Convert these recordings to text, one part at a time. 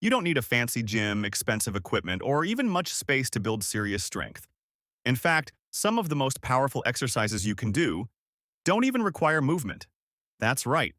You don't need a fancy gym, expensive equipment, or even much space to build serious strength. In fact, some of the most powerful exercises you can do don't even require movement. That's right.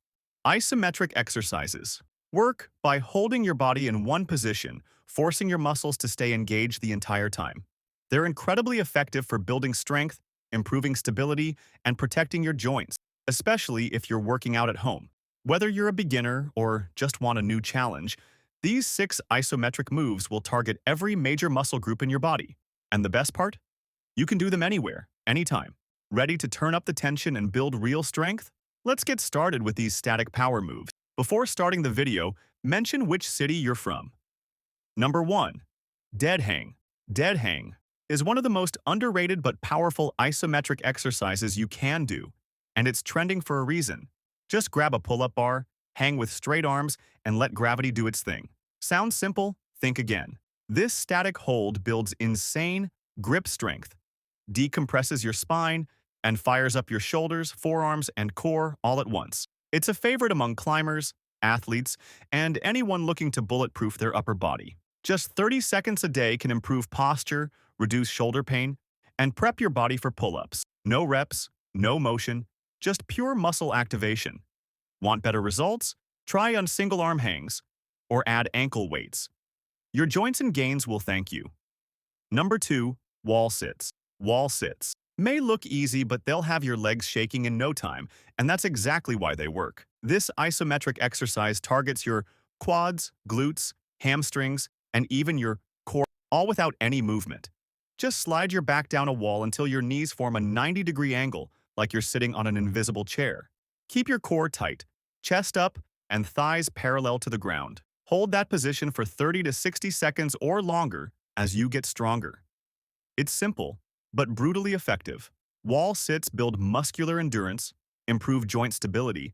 Isometric exercises work by holding your body in one position, forcing your muscles to stay engaged the entire time. They're incredibly effective for building strength, improving stability, and protecting your joints, especially if you're working out at home. Whether you're a beginner or just want a new challenge, these 6 isometric moves will target every major muscle group in your body. And the best part? You can do them anywhere, anytime. Ready to turn up the tension and build real strength? Let's get started with these static power moves. Before starting the video, mention which city you're from. Number 1. Dead hang. Dead hang is one of the most underrated but powerful isometric exercises you can do, and it's trending for a reason. Just grab a pull-up bar, hang with straight arms, and let gravity do its thing. Sounds simple? Think again. This static hold builds insane grip strength, decompresses your spine, and fires up your shoulders, forearms, and core all at once. It's a favorite among climbers, athletes, and anyone looking to bulletproof their upper body. Just 30 seconds a day can improve posture, reduce shoulder pain, and prep your body for pull-ups. No reps, no motion, just pure muscle activation. Want better results? Try on single arm hangs or add ankle weights. Your joints and gains will thank you. Number 2. Wall sits. Wall sits may look easy, but they'll have your legs shaking in no time, and that's exactly why they work. This isometric exercise targets your quads, glutes, hamstrings, and even your core, all without any movement. Just slide your back down a wall until your knees form a 90-degree angle, like you're sitting on an invisible chair. Keep your core tight, chest up, and thighs parallel to the ground. Hold that position for 30 to 60 seconds or longer as you get stronger. It's simple, but brutally effective. Wall sits build muscular endurance, improve joint stability,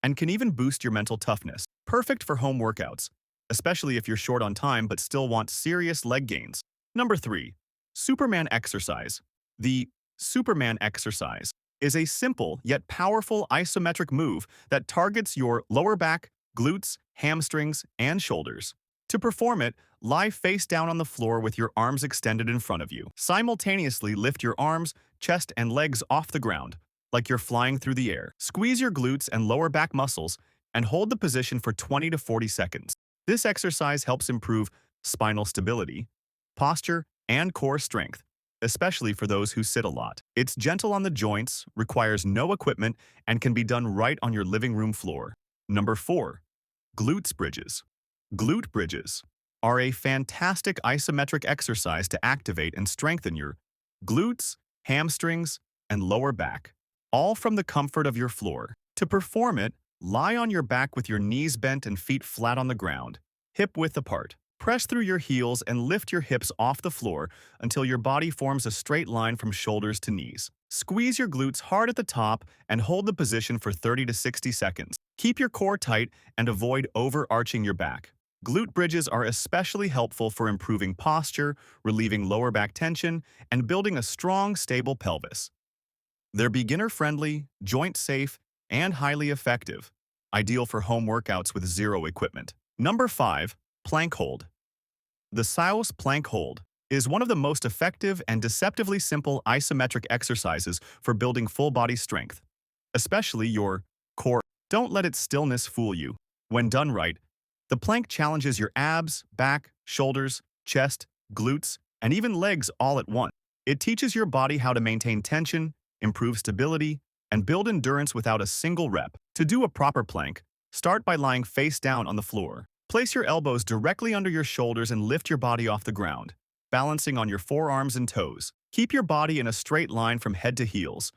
and can even boost your mental toughness. Perfect for home workouts, especially if you're short on time but still want serious leg gains. Number 3. Superman exercise. The Superman exercise is a simple yet powerful isometric move that targets your lower back, glutes, hamstrings, and shoulders. To perform it, lie face down on the floor with your arms extended in front of you. Simultaneously lift your arms, chest, and legs off the ground, like you're flying through the air. Squeeze your glutes and lower back muscles and hold the position for 20 to 40 seconds. This exercise helps improve spinal stability, posture, and core strength, especially for those who sit a lot. It's gentle on the joints, requires no equipment, and can be done right on your living room floor. Number 4. Glute bridges. Glute bridges are a fantastic isometric exercise to activate and strengthen your glutes, hamstrings, and lower back, all from the comfort of your floor. To perform it, lie on your back with your knees bent and feet flat on the ground, hip-width apart. Press through your heels and lift your hips off the floor until your body forms a straight line from shoulders to knees. Squeeze your glutes hard at the top and hold the position for 30 to 60 seconds. Keep your core tight and avoid overarching your back. Glute bridges are especially helpful for improving posture, relieving lower back tension, and building a strong, stable pelvis. They're beginner-friendly, joint-safe, and highly effective, ideal for home workouts with zero equipment. Number 5. Plank hold. The Sios plank hold is one of the most effective and deceptively simple isometric exercises for building full-body strength, especially your core. Don't let its stillness fool you. When done right, the plank challenges your abs, back, shoulders, chest, glutes, and even legs all at once. It teaches your body how to maintain tension, improve stability, and build endurance without a single rep. To do a proper plank, start by lying face down on the floor. Place your elbows directly under your shoulders and lift your body off the ground, balancing on your forearms and toes. Keep your body in a straight line from head to heels.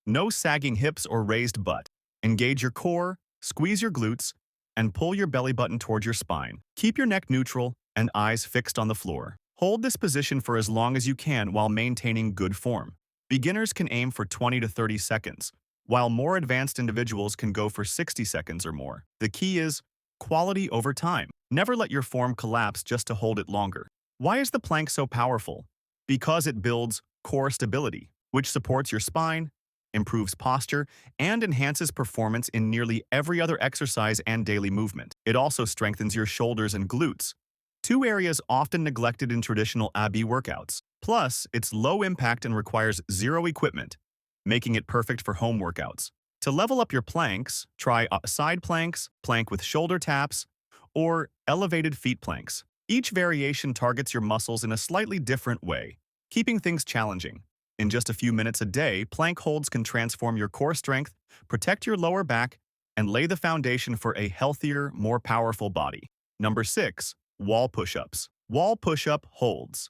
No sagging hips or raised butt. Engage your core, squeeze your glutes, and pull your belly button toward your spine. Keep your neck neutral and eyes fixed on the floor. Hold this position for as long as you can while maintaining good form. Beginners can aim for 20 to 30 seconds, while more advanced individuals can go for 60 seconds or more. The key is quality over time. Never let your form collapse just to hold it longer. Why is the plank so powerful? Because it builds core stability, which supports your spine, improves posture, and enhances performance in nearly every other exercise and daily movement. It also strengthens your shoulders and glutes, two areas often neglected in traditional AB workouts. Plus, it's low impact and requires zero equipment, making it perfect for home workouts. To level up your planks, try side planks, plank with shoulder taps, or elevated feet planks. Each variation targets your muscles in a slightly different way, keeping things challenging. In just a few minutes a day, plank holds can transform your core strength, protect your lower back, and lay the foundation for a healthier, more powerful body. Number 6. Wall push-ups. Wall push-up holds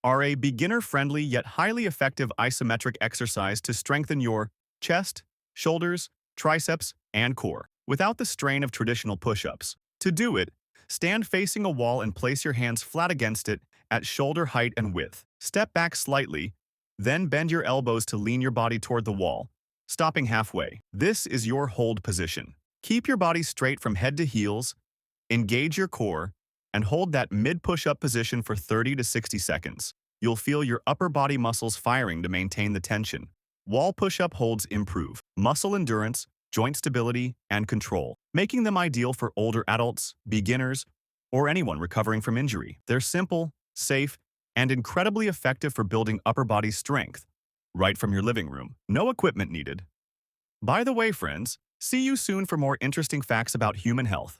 are a beginner-friendly yet highly effective isometric exercise to strengthen your chest, shoulders, triceps, and core, without the strain of traditional push-ups. To do it, stand facing a wall and place your hands flat against it at shoulder height and width. Step back slightly, then bend your elbows to lean your body toward the wall, stopping halfway. This is your hold position. Keep your body straight from head to heels, engage your core, and hold that mid-push-up position for 30 to 60 seconds. You'll feel your upper body muscles firing to maintain the tension. Wall push-up holds improve muscle endurance, joint stability, and control, making them ideal for older adults, beginners, or anyone recovering from injury. They're simple, safe, and incredibly effective for building upper body strength, right from your living room. No equipment needed. By the way, friends, see you soon for more interesting facts about human health.